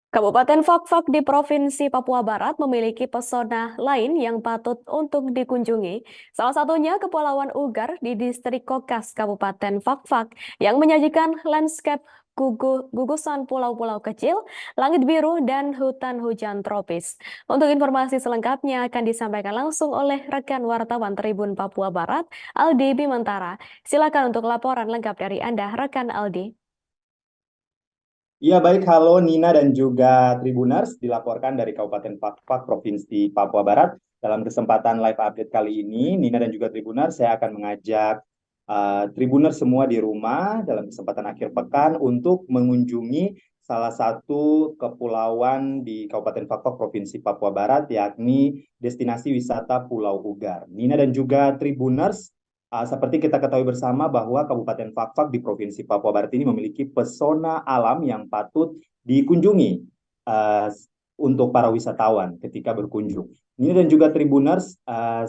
Kabupaten Fakfak di Provinsi Papua Barat memiliki pesona lain yang patut untuk dikunjungi. Salah satunya Kepulauan Ugar di Distrik Kokas, Kabupaten Fakfak, yang menyajikan landscape gugusan pulau-pulau kecil, langit biru, dan hutan hujan tropis. Untuk informasi selengkapnya akan disampaikan langsung oleh rekan wartawan Tribun Papua Barat, Aldi Bimantara. Silakan untuk laporan lengkap dari Anda, rekan Aldi. Iya baik, halo Nina dan juga Tribuners, dilaporkan dari Kabupaten Fakfak, Provinsi Papua Barat. Dalam kesempatan live update kali ini, Nina dan juga Tribuners, saya akan mengajak Tribuners semua di rumah dalam kesempatan akhir pekan untuk mengunjungi salah satu kepulauan di Kabupaten Fakfak, Provinsi Papua Barat, yakni destinasi wisata Pulau Ugar. Nina dan juga Tribuners, seperti kita ketahui bersama bahwa Kabupaten Fakfak di Provinsi Papua Barat ini memiliki pesona alam yang patut dikunjungi uh, untuk para wisatawan ketika berkunjung. Ini dan juga Tribuners,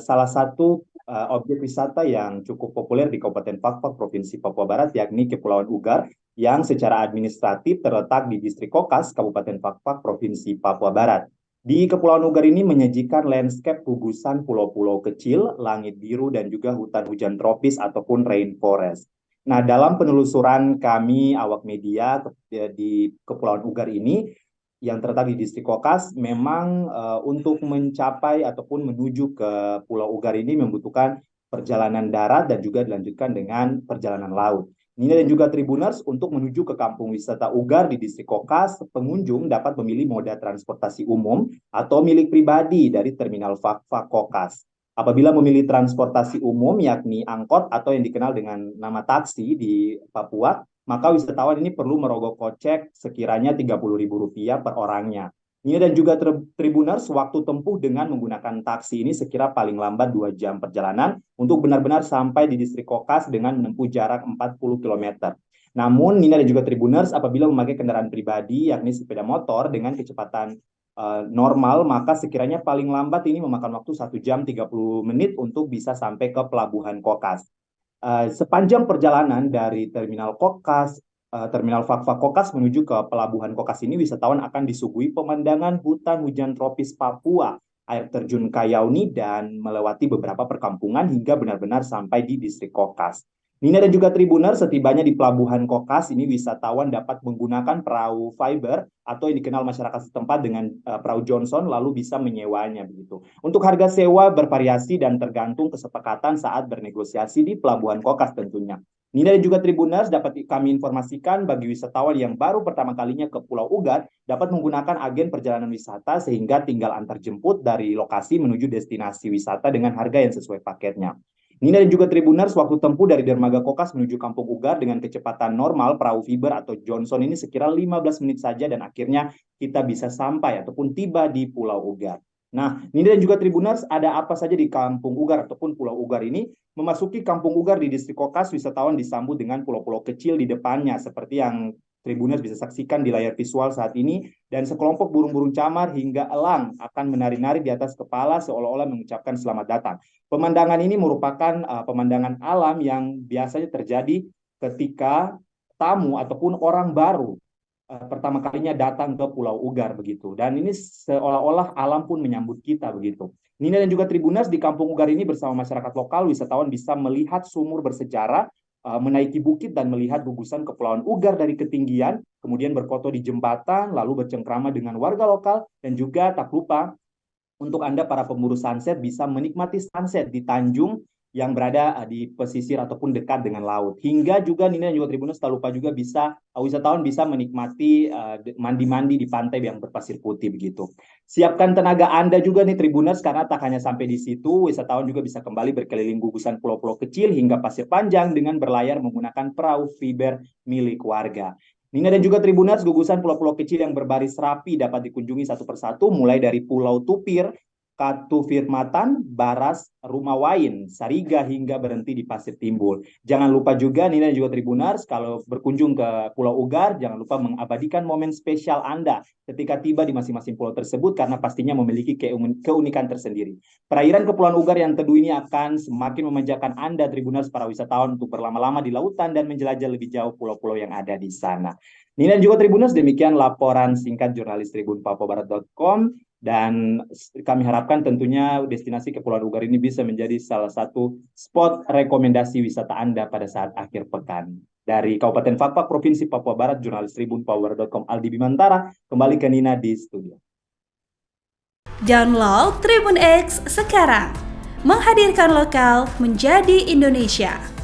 salah satu objek wisata yang cukup populer di Kabupaten Fakfak, Provinsi Papua Barat, yakni Kepulauan Ugar, yang secara administratif terletak di Distrik Kokas, Kabupaten Fakfak, Provinsi Papua Barat. Di Kepulauan Ugar ini menyajikan landscape gugusan pulau-pulau kecil, langit biru, dan juga hutan hujan tropis ataupun rainforest. Nah, dalam penelusuran kami awak media di Kepulauan Ugar ini, yang terletak di Distrik Kokas, memang untuk mencapai ataupun menuju ke Pulau Ugar ini membutuhkan perjalanan darat dan juga dilanjutkan dengan perjalanan laut. Nina dan juga Tribuners, untuk menuju ke kampung wisata Ugar di Distrik Kokas, pengunjung dapat memilih moda transportasi umum atau milik pribadi dari Terminal Fakfak Kokas. Apabila memilih transportasi umum, yakni angkot atau yang dikenal dengan nama taksi di Papua, maka wisatawan ini perlu merogoh kocek sekiranya Rp30.000 per orangnya. Ini dan juga Tribuners, waktu tempuh dengan menggunakan taksi ini sekira paling lambat 2 jam perjalanan untuk benar-benar sampai di Distrik Kokas dengan menempuh jarak 40 kilometer. Namun, Nina dan juga Tribuners, apabila memakai kendaraan pribadi, yakni sepeda motor dengan kecepatan normal, maka sekiranya paling lambat ini memakan waktu 1 jam 30 menit untuk bisa sampai ke Pelabuhan Kokas. Sepanjang perjalanan dari Terminal Kokas, Terminal Fakfak Kokas menuju ke Pelabuhan Kokas ini, wisatawan akan disuguhi pemandangan hutan hujan tropis Papua, air terjun Kayauni, dan melewati beberapa perkampungan hingga benar-benar sampai di Distrik Kokas. Nina dan juga Tribuner, setibanya di Pelabuhan Kokas ini, wisatawan dapat menggunakan perahu fiber atau yang dikenal masyarakat setempat dengan perahu Johnson, lalu bisa menyewanya begitu. Untuk harga sewa bervariasi dan tergantung kesepakatan saat bernegosiasi di Pelabuhan Kokas tentunya. Nina dan juga Tribuners, dapat kami informasikan bagi wisatawan yang baru pertama kalinya ke Pulau Ugar dapat menggunakan agen perjalanan wisata sehingga tinggal antar jemput dari lokasi menuju destinasi wisata dengan harga yang sesuai paketnya. Nina dan juga Tribuners, waktu tempuh dari Dermaga Kokas menuju Kampung Ugar dengan kecepatan normal perahu fiber atau Johnson ini sekira 15 menit saja dan akhirnya kita bisa sampai ataupun tiba di Pulau Ugar. Nah, Nina dan juga Tribuners, ada apa saja di Kampung Ugar ataupun Pulau Ugar ini? Memasuki Kampung Ugar di Distrik Kokas, wisatawan disambut dengan pulau-pulau kecil di depannya, seperti yang Tribuners bisa saksikan di layar visual saat ini, dan sekelompok burung-burung camar hingga elang akan menari-nari di atas kepala seolah-olah mengucapkan selamat datang. Pemandangan ini merupakan pemandangan alam yang biasanya terjadi ketika tamu ataupun orang baru pertama kalinya datang ke Pulau Ugar begitu. Dan ini seolah-olah alam pun menyambut kita begitu. Nina dan juga Tribunas, di Kampung Ugar ini bersama masyarakat lokal, wisatawan bisa melihat sumur bersejarah, menaiki bukit dan melihat gugusan Kepulauan Ugar dari ketinggian, kemudian berfoto di jembatan, lalu bercengkrama dengan warga lokal, dan juga tak lupa untuk Anda para pemburu sunset bisa menikmati sunset di Tanjung yang berada di pesisir ataupun dekat dengan laut. Hingga juga Nina dan juga Tribunus tak lupa juga bisa wisatawan bisa menikmati mandi-mandi di pantai yang berpasir putih begitu. Siapkan tenaga Anda juga nih Tribunus, karena tak hanya sampai di situ, wisatawan juga bisa kembali berkeliling gugusan pulau-pulau kecil hingga pasir panjang dengan berlayar menggunakan perahu fiber milik warga. Nina dan juga Tribuners, gugusan pulau-pulau kecil yang berbaris rapi dapat dikunjungi satu persatu, mulai dari Pulau Tupir, Katufirmatan, Baras, Rumah Wain, Sariga hingga berhenti di Pasir Timbul. Jangan lupa juga Nina dan juga Tribunars kalau berkunjung ke Pulau Ugar, jangan lupa mengabadikan momen spesial Anda ketika tiba di masing-masing pulau tersebut karena pastinya memiliki keunikan tersendiri. Perairan Kepulauan Ugar yang teduh ini akan semakin memanjakan Anda Tribunars para wisatawan untuk berlama-lama di lautan dan menjelajah lebih jauh pulau-pulau yang ada di sana. Nina dan juga Tribuners, demikian laporan singkat jurnalis tribunpapuabarat.com. Dan kami harapkan tentunya destinasi Kepulauan Ugar ini bisa menjadi salah satu spot rekomendasi wisata Anda pada saat akhir pekan. Dari Kabupaten Fakfak, Provinsi Papua Barat, jurnalis tribunpapuabarat.com Aldi Bimantara, kembali ke Nina di studio. Download Tribun X sekarang, menghadirkan lokal menjadi Indonesia.